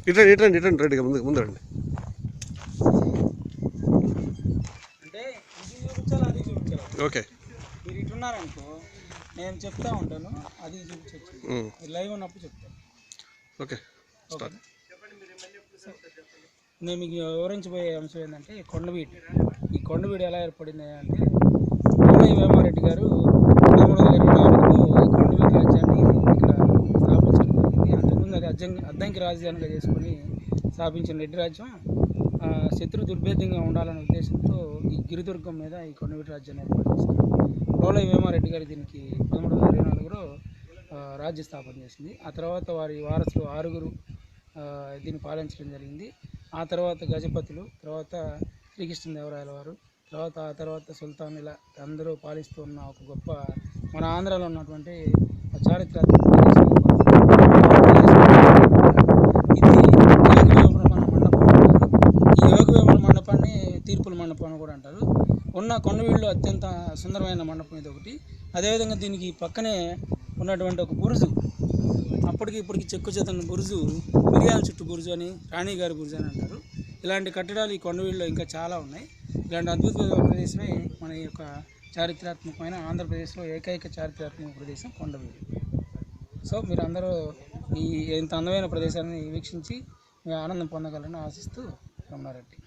ఇటండి రెడీగా ముందు రండి. అంటే ఇది చూపించాలి, అది చూపించాలి. ఓకే, మీరు ఇటున్నారనుకో నేను చెప్తా ఉంటాను, అది చూపించవచ్చు. లైవ్ ఉన్నప్పుడు చెప్తాను. ఓకే, నేను మీకు వివరించబోయే అంశం ఏంటంటే కొండవీడు. ఈ కొండవీడు ఎలా ఏర్పడింది అంటే రోలయ్య వేమారెడ్డి గారు 1324లో ఈ కొండవీడు రాజ్యాన్ని ఇక్కడ స్థాపించడం జరిగింది. అంతకుముందు అది అద్దంకి రాజధానిగా చేసుకొని స్థాపించిన రెడ్డి రాజ్యం శత్రు దుర్భేద్యంగా ఉండాలనే ఉద్దేశంతో ఈ గిరిదుర్గం మీద ఈ కొండవీడు రాజ్యాన్ని ఏర్పాటు చేశారు. రోలయ్య వేమారెడ్డి గారు దీనికి 1324లో రాజ్య స్థాపన చేసింది. ఆ తర్వాత వారి వారసులు 6 దీన్ని పాలించడం జరిగింది. ఆ తర్వాత గజపతులు, తర్వాత శ్రీకృష్ణదేవరాయల వారు, ఆ తర్వాత సుల్తాన్, ఇలా అందరూ పాలిస్తూ ఉన్న ఒక గొప్ప మన ఆంధ్రాలో ఉన్నటువంటి చారిత్రాత్మక ప్రదేశం. ఇది యోగ వేమన మండపాన్ని తీర్పుల మండపం అని కూడా అంటారు. ఉన్న కొండవీడులో అత్యంత సుందరమైన మండపం ఇది ఒకటి. అదేవిధంగా దీనికి పక్కనే ఉన్నటువంటి ఒక బురుజు, అప్పటికి ఇప్పటికి చెక్కు చెదరని బురుజు, మిరియాల చుట్టూ బురుజు అని, రాణిగారి బురుజు అని అంటారు. ఇలాంటి కట్టడాలు ఈ కొండవీడులో ఇంకా చాలా ఉన్నాయి. ఇలాంటి అద్భుతమైన ప్రదేశమే మన యొక్క చారిత్రాత్మకమైన ఆంధ్రప్రదేశ్లో ఏకైక చారిత్రాత్మక ప్రదేశం కొండవీడు. సో మీరు అందరూ ఈ ఇంత అందమైన ప్రదేశాన్ని వీక్షించి ఆనందం పొందగలని ఆశిస్తూ రమణారెడ్డి.